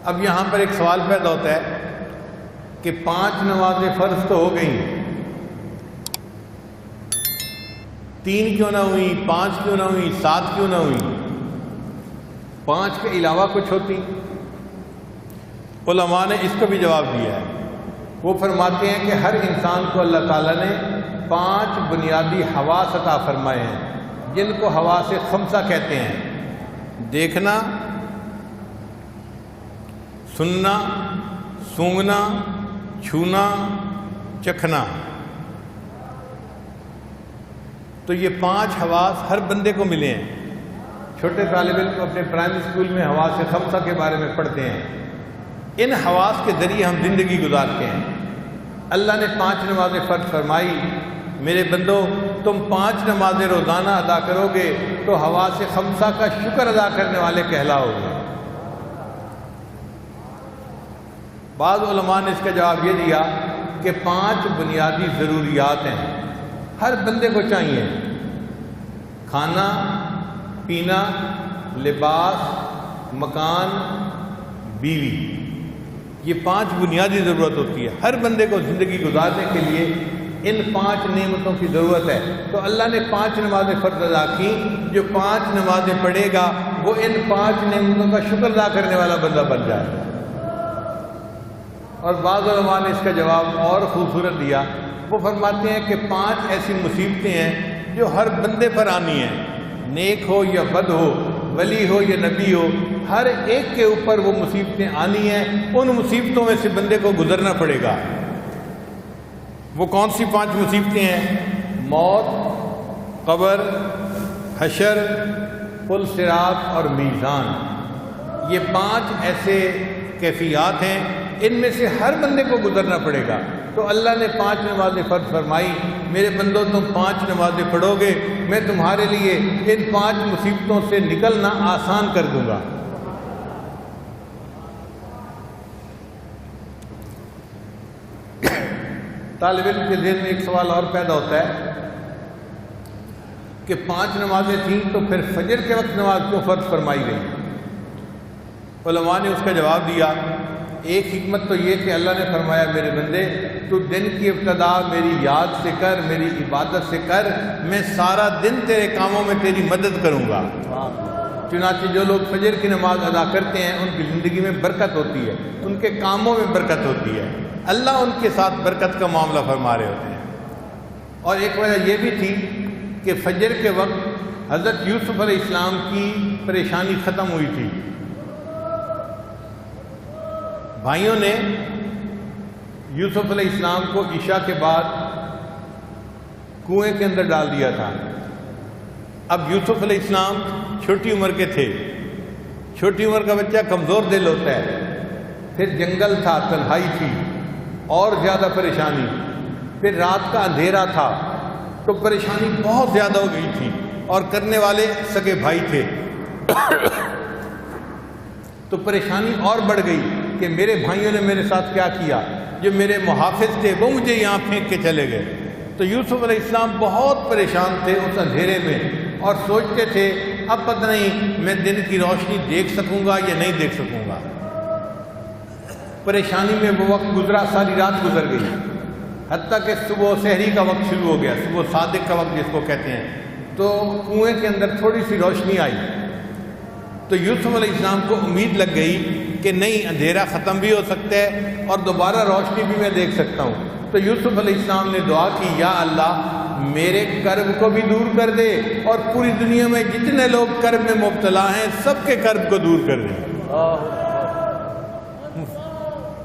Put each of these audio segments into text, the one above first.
اب یہاں پر ایک سوال پیدا ہوتا ہے کہ 5 نمازیں فرض تو ہو گئیں، 3 کیوں نہ ہوئی، 5 کیوں نہ ہوئی، 7 کیوں نہ ہوئی، 5 کے علاوہ کچھ ہوتی؟ علماء نے اس کو بھی جواب دیا ہے۔ وہ فرماتے ہیں کہ ہر انسان کو اللہ تعالیٰ نے 5 بنیادی حواس عطا فرمائے ہیں، جن کو حواس خمسہ کہتے ہیں: دیکھنا، سننا، سونگھنا، چھونا، چکھنا۔ تو یہ 5 حواس ہر بندے کو ملے ہیں۔ چھوٹے طالب علم اپنے پرائمری اسکول میں حواس خمسہ کے بارے میں پڑھتے ہیں۔ ان حواس کے ذریعے ہم زندگی گزارتے ہیں۔ اللہ نے 5 نمازیں فرض فرمائی، میرے بندو تم 5 نمازیں روزانہ ادا کرو گے تو حواس خمسہ کا شکر ادا کرنے والے کہلاؤ گے۔ بعض علماء نے اس کا جواب یہ دیا کہ 5 بنیادی ضروریات ہیں، ہر بندے کو چاہیے: کھانا، پینا، لباس، مکان، بیوی۔ یہ 5 بنیادی ضرورت ہوتی ہے، ہر بندے کو زندگی گزارنے کے لیے ان 5 نعمتوں کی ضرورت ہے۔ تو اللہ نے 5 نمازیں فرض ادا کی، جو 5 نمازیں پڑھے گا وہ ان 5 نعمتوں کا شکر ادا کرنے والا بندہ بن جائے گا۔ اور بعض علماء نے اس کا جواب اور خوبصورت دیا، وہ فرماتے ہیں کہ 5 ایسی مصیبتیں ہیں جو ہر بندے پر آنی ہیں، نیک ہو یا بد ہو، ولی ہو یا نبی ہو، ہر ایک کے اوپر وہ مصیبتیں آنی ہیں۔ ان مصیبتوں میں سے بندے کو گزرنا پڑے گا۔ وہ کون سی 5 مصیبتیں ہیں؟ موت، قبر، حشر، پل صراط اور میزان۔ یہ 5 ایسے کیفیات ہیں، ان میں سے ہر بندے کو گزرنا پڑے گا۔ تو اللہ نے 5 نمازیں فرض فرمائی، میرے بندوں تم 5 نمازیں پڑھو گے، میں تمہارے لیے ان 5 مصیبتوں سے نکلنا آسان کر دوں گا۔ طالب علم کے ذہن میں ایک سوال اور پیدا ہوتا ہے کہ 5 نمازیں تھیں تو پھر فجر کے وقت نماز کیوں فرض فرمائی گئی؟ علماء نے اس کا جواب دیا، ایک حکمت تو یہ کہ اللہ نے فرمایا میرے بندے تو دن کی ابتدا میری یاد سے کر، میری عبادت سے کر، میں سارا دن تیرے کاموں میں تیری مدد کروں گا۔ چنانچہ جو لوگ فجر کی نماز ادا کرتے ہیں ان کی زندگی میں برکت ہوتی ہے، ان کے کاموں میں برکت ہوتی ہے، اللہ ان کے ساتھ برکت کا معاملہ فرما رہے ہوتے ہیں۔ اور ایک وجہ یہ بھی تھی کہ فجر کے وقت حضرت یوسف علیہ السلام کی پریشانی ختم ہوئی تھی۔ بھائیوں نے یوسف علیہ السلام کو عشاء کے بعد کنویں کے اندر ڈال دیا تھا۔ اب یوسف علیہ السلام چھوٹی عمر کے تھے، چھوٹی عمر کا بچہ کمزور دل ہوتا ہے، پھر جنگل تھا، تنہائی تھی، اور زیادہ پریشانی، پھر رات کا اندھیرا تھا، تو پریشانی بہت زیادہ ہو گئی تھی، اور کرنے والے سگے بھائی تھے تو پریشانی اور بڑھ گئی کہ میرے بھائیوں نے میرے ساتھ کیا کیا، جو میرے محافظ تھے وہ مجھے یہاں پھینک کے چلے گئے۔ تو یوسف علیہ السلام بہت پریشان تھے اس اندھیرے میں، اور سوچتے تھے اب پتہ نہیں میں دن کی روشنی دیکھ سکوں گا یا نہیں دیکھ سکوں گا۔ پریشانی میں وہ وقت گزرا، ساری رات گزر گئی، حتیٰ کہ صبح سحری کا وقت شروع ہو گیا، صبح صادق کا وقت جس کو کہتے ہیں۔ تو کنویں کے اندر تھوڑی سی روشنی آئی، تو یوسف علیہ السلام کو امید لگ گئی کہ نہیں اندھیرا ختم بھی ہو سکتا ہے اور دوبارہ روشنی بھی میں دیکھ سکتا ہوں۔ تو یوسف علیہ السلام نے دعا کی، یا اللہ میرے کرب کو بھی دور کر دے اور پوری دنیا میں جتنے لوگ کرب میں مبتلا ہیں سب کے کرب کو دور کر دے۔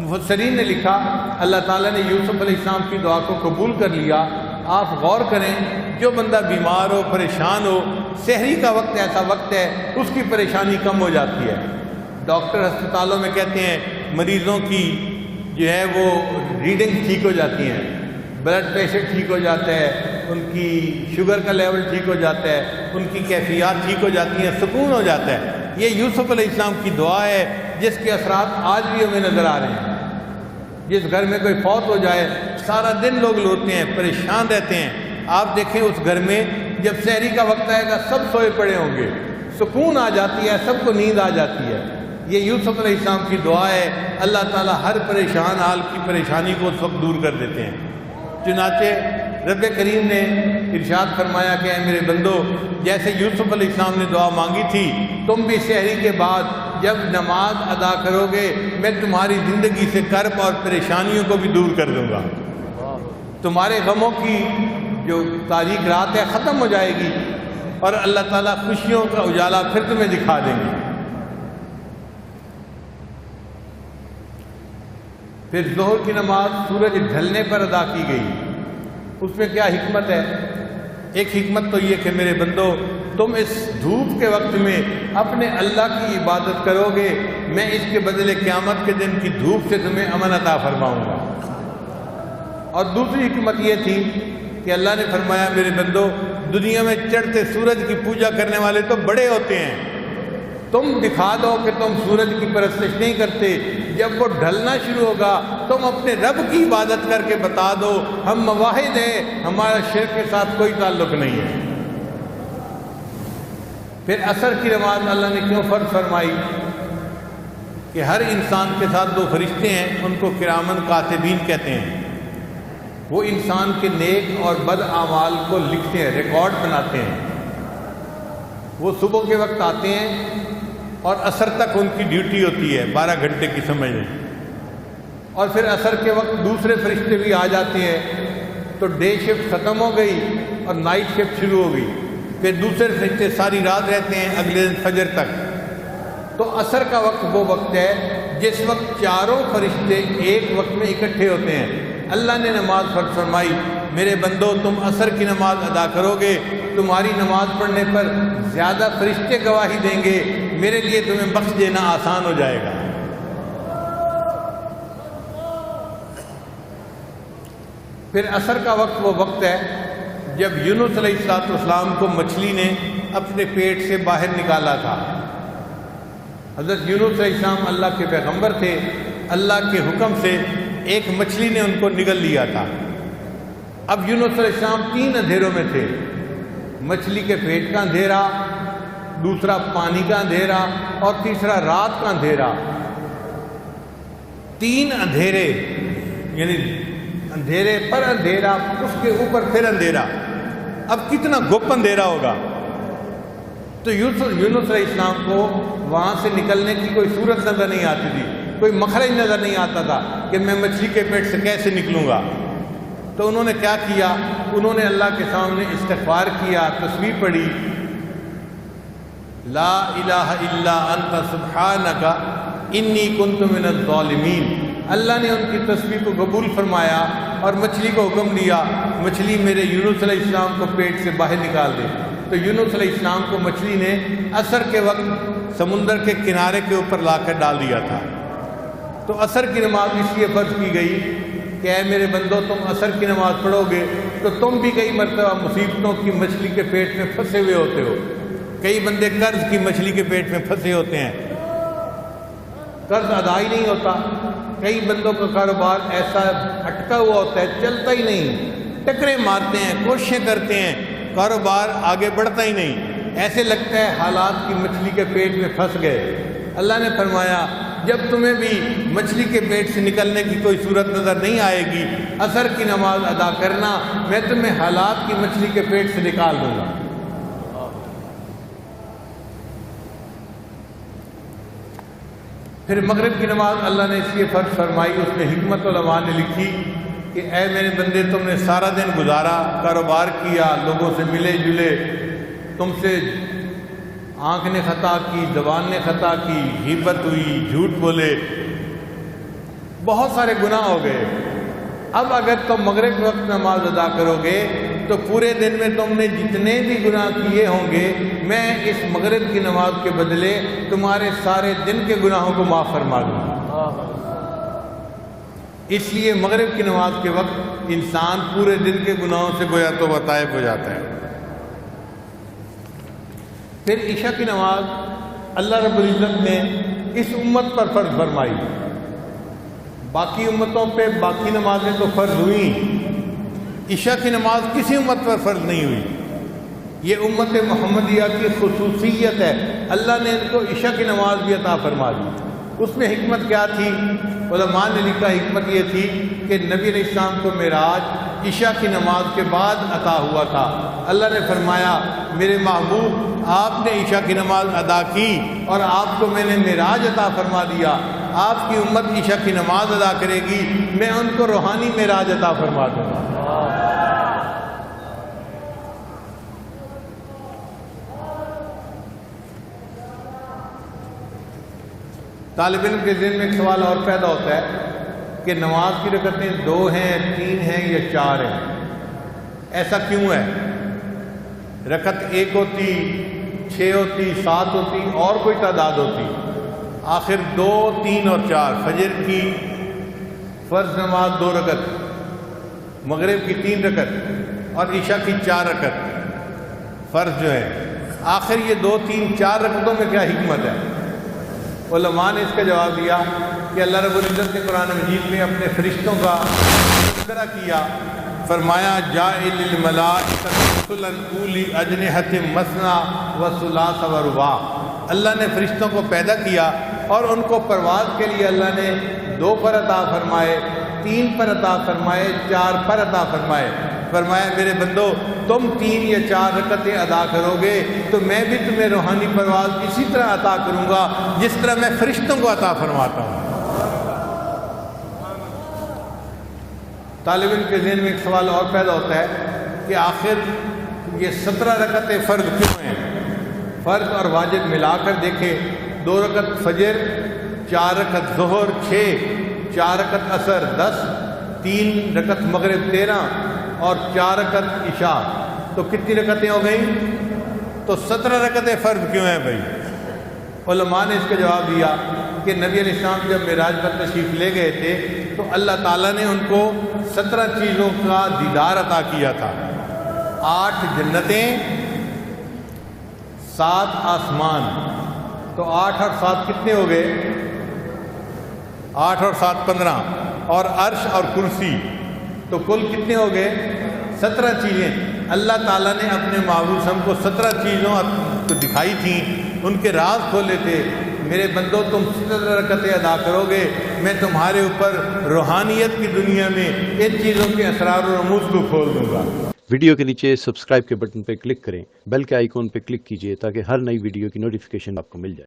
مفسرین نے لکھا اللہ تعالیٰ نے یوسف علیہ السلام کی دعا کو قبول کر لیا۔ آپ غور کریں، جو بندہ بیمار ہو، پریشان ہو، سحری کا وقت ایسا وقت ہے اس کی پریشانی کم ہو جاتی ہے۔ ڈاکٹر ہسپتالوں میں کہتے ہیں مریضوں کی جو ہے وہ ریڈنگ ٹھیک ہو جاتی ہیں، بلڈ پریشر ٹھیک ہو جاتا ہے، ان کی شوگر کا لیول ٹھیک ہو جاتا ہے، ان کی کیفیات ٹھیک ہو جاتی ہیں، سکون ہو جاتا ہے۔ یہ یوسف علیہ السلام کی دعا ہے جس کے اثرات آج بھی ہمیں نظر آ رہے ہیں۔ جس گھر میں کوئی فوت ہو جائے سارا دن لوگ روتے ہیں، پریشان رہتے ہیں۔ آپ دیکھیں اس گھر میں جب سحری کا وقت آئے گا سب سوئے پڑے ہوں گے، سکون آ جاتی ہے، سب کو نیند آ جاتی ہے۔ یہ یوسف علیہ السلام کی دعا ہے، اللہ تعالیٰ ہر پریشان حال کی پریشانی کو اس وقت دور کر دیتے ہیں۔ چنانچہ رب کریم نے ارشاد فرمایا کہ اے میرے بندو، جیسے یوسف علیہ السلام نے دعا مانگی تھی، تم بھی سحری کے بعد جب نماز ادا کرو گے میں تمہاری زندگی سے کرب اور پریشانیوں کو بھی دور کر دوں گا، تمہارے غموں کی جو تاریک رات ہے ختم ہو جائے گی اور اللہ تعالیٰ خوشیوں کا اجالا پھر تمہیں دکھا دیں گے۔ پھر ظہر کی نماز سورج ڈھلنے پر ادا کی گئی۔ اس میں کیا حکمت ہے؟ ایک حکمت تو یہ کہ میرے بندو، تم اس دھوپ کے وقت میں اپنے اللہ کی عبادت کرو گے، میں اس کے بدلے قیامت کے دن کی دھوپ سے تمہیں امن عطا فرماؤں گا۔ اور دوسری حکمت یہ تھی کہ اللہ نے فرمایا میرے بندو، دنیا میں چڑھتے سورج کی پوجا کرنے والے تو بڑے ہوتے ہیں، تم دکھا دو کہ تم سورج کی پرستش نہیں کرتے، جب وہ ڈھلنا شروع ہوگا تم اپنے رب کی عبادت کر کے بتا دو ہم موحد ہیں، ہمارا شرک کے ساتھ کوئی تعلق نہیں ہے۔ پھر عصر کی نماز اللہ نے کیوں فرض فرمائی؟ کہ ہر انسان کے ساتھ دو فرشتے ہیں، ان کو کرامن کاتبین کہتے ہیں، وہ انسان کے نیک اور بد اعمال کو لکھتے ہیں، ریکارڈ بناتے ہیں۔ وہ صبح کے وقت آتے ہیں اور عصر تک ان کی ڈیوٹی ہوتی ہے، 12 گھنٹے کی سمجھ لیں، اور پھر عصر کے وقت دوسرے فرشتے بھی آ جاتے ہیں، تو ڈے شفٹ ختم ہو گئی اور نائٹ شفٹ شروع ہو گئی، پھر دوسرے فرشتے ساری رات رہتے ہیں اگلے دن فجر تک۔ تو عصر کا وقت وہ وقت ہے جس وقت چاروں فرشتے ایک وقت میں اکٹھے ہوتے ہیں۔ اللہ نے نماز فرض فرمائی، میرے بندو تم عصر کی نماز ادا کرو گے، تمہاری نماز پڑھنے پر زیادہ فرشتے گواہی دیں گے، میرے لیے تمہیں بخش دینا آسان ہو جائے گا۔ پھر عصر کا وقت وہ وقت ہے جب یونس علیہ السلام کو مچھلی نے اپنے پیٹ سے باہر نکالا تھا۔ حضرت یونس علیہ السلام اللہ کے پیغمبر تھے، اللہ کے حکم سے ایک مچھلی نے ان کو نگل لیا تھا۔ اب یونس علیہ السلام 3 اندھیروں میں تھے، مچھلی کے پیٹ کا اندھیرا، دوسرا پانی کا اندھیرا اور تیسرا رات کا اندھیرا۔ 3 اندھیرے، یعنی اندھیرے پر اندھیرا، اس کے اوپر پھر اندھیرا، اب کتنا گپ اندھیرا ہوگا۔ تو یونس علیہ السلام کو وہاں سے نکلنے کی کوئی صورت نظر نہیں آتی تھی، کوئی مخرج نظر نہیں آتا تھا کہ میں مچھلی کے پیٹ سے کیسے نکلوں گا۔ تو انہوں نے کیا کیا؟ انہوں نے اللہ کے سامنے استغفار کیا، تسبیح پڑھی، لا الہ الا انت سبحانک انی کنت من الظالمین۔ اللہ نے ان کی تسبیح کو قبول فرمایا اور مچھلی کو حکم دیا، مچھلی میرے یونس علیہ السلام کو پیٹ سے باہر نکال دے۔ تو یونس علیہ السلام کو مچھلی نے عصر کے وقت سمندر کے کنارے کے اوپر لا کر ڈال دیا تھا۔ تو عصر کی نماز اس لیے فرض کی گئی کہ اے میرے بندو تم عصر کی نماز پڑھو گے تو تم بھی کئی مرتبہ مصیبتوں کی مچھلی کے پیٹ میں پھنسے ہوئے ہوتے ہو۔ کئی بندے قرض کی مچھلی کے پیٹ میں پھنسے ہوتے ہیں، قرض ادا ہی نہیں ہوتا۔ کئی بندوں کا کاروبار ایسا اٹکا ہوا ہوتا ہے، چلتا ہی نہیں، ٹکرے مارتے ہیں، کوششیں کرتے ہیں، کاروبار آگے بڑھتا ہی نہیں، ایسے لگتا ہے حالات کی مچھلی کے پیٹ میں پھنس گئے۔ اللہ نے فرمایا جب تمہیں بھی مچھلی کے پیٹ سے نکلنے کی کوئی صورت نظر نہیں آئے گی، عصر کی نماز ادا کرنا، میں تمہیں حالات کی مچھلی کے پیٹ سے نکال دوں گا۔ پھر مغرب کی نماز اللہ نے اس لیے فرض فرمائی، اس میں حکمت علماء نے لکھی کہ اے میرے بندے تم نے سارا دن گزارا، کاروبار کیا، لوگوں سے ملے جلے، تم سے آنکھ نے خطا کی، زبان نے خطا کی، غیبت ہوئی، جھوٹ بولے، بہت سارے گناہ ہو گئے۔ اب اگر تم مغرب کے وقت نماز ادا کرو گے تو پورے دن میں تم نے جتنے بھی گناہ کیے ہوں گے میں اس مغرب کی نماز کے بدلے تمہارے سارے دن کے گناہوں کو معاف فرما دوں گا۔ اس لیے مغرب کی نماز کے وقت انسان پورے دن کے گناہوں سے گویا توبہ طائب ہو جاتا ہے۔ پھر عشاء کی نماز اللہ رب العزت نے اس امت پر فرض فرمائی، باقی امتوں پہ باقی نمازیں تو فرض ہوئیں، عشاء کی نماز کسی امت پر فرض نہیں ہوئی، یہ امت محمدیہ کی خصوصیت ہے، اللہ نے ان کو عشاء کی نماز بھی عطا فرما دی۔ اس میں حکمت کیا تھی؟ علماء نے لکھا حکمت یہ تھی کہ نبی علیہ السلام کو معراج عشاء کی نماز کے بعد عطا ہوا تھا۔ اللہ نے فرمایا میرے محبوب آپ نے عشاء کی نماز ادا کی اور آپ کو میں نے معراج عطا فرما دیا، آپ کی امت عشاء کی نماز ادا کرے گی، میں ان کو روحانی معراج عطا فرما دوں گا۔ طالب علم کے ذہن میں ایک سوال اور پیدا ہوتا ہے کہ نماز کی رکعتیں 2 ہیں، 3 ہیں یا 4 ہیں؟ ایسا کیوں ہے؟ رکعت 1 ہوتی، 6 ہوتی، 7 ہوتی، اور کوئی تعداد ہوتی، آخر 2، 3 اور 4۔ فجر کی فرض نماز 2 رکعت، مغرب کی 3 رکعت اور عشاء کی 4 رکعت فرض جو ہے، آخر یہ 2، 3، 4 رکعتوں میں کیا حکمت ہے؟ علماء نے اس کا جواب دیا کہ اللہ رب العزت نے قرآن مجید میں اپنے فرشتوں کا تذکرہ کیا، فرمایا جاعل الملائکۃ رسلا اولی اجنحۃ مثنی و ثلاث و رباع۔ اللہ نے فرشتوں کو پیدا کیا اور ان کو پرواز کے لیے اللہ نے 2 پر عطا فرمائے، 3 پر عطا فرمائے، 4 پر عطا فرمائے۔ فرمایا میرے بندو تم 3 یا 4 رکعتیں ادا کرو گے تو میں بھی تمہیں روحانی پرواز اسی طرح عطا کروں گا جس طرح میں فرشتوں کو عطا فرماتا ہوں۔ طالب علم کے ذہن میں ایک سوال اور پیدا ہوتا ہے کہ آخر یہ 17 رکعتیں فرض کیوں ہیں؟ فرض اور واجب ملا کر دیکھیں، 2 رکعت فجر، 4 رکعت ظہر 6، 4 رکعت عصر 10، 3 رکعت مغرب 13 اور 4 رکعت عشاء، تو کتنی رکعتیں ہو گئیں؟ تو 17 رکعتیں فرض کیوں ہیں بھائی؟ علماء نے اس کا جواب دیا کہ نبی علیہ السلام جب معراج پر تشریف لے گئے تھے تو اللہ تعالیٰ نے ان کو 17 چیزوں کا دیدار عطا کیا تھا، 8 جنتیں، 7 آسمان، تو 8 اور 7 کتنے ہو گئے؟ 8 اور 7 15، اور عرش اور کرسی، تو کل کتنے ہو گئے؟ 17 چیزیں۔ اللہ تعالیٰ نے اپنے محبوب ہم کو 17 چیزوں دکھائی تھیں، ان کے راز کھولے تھے۔ میرے بندو تم 17 رکعتیں ادا کرو گے، میں تمہارے اوپر روحانیت کی دنیا میں ان چیزوں کے اسرار و رموز کو کھول دوں گا۔ ویڈیو کے نیچے سبسکرائب کے بٹن پہ کلک کریں، بیل کے آئیکن پہ کلک کیجئے تاکہ ہر نئی ویڈیو کی نوٹیفیکیشن آپ کو مل جائے۔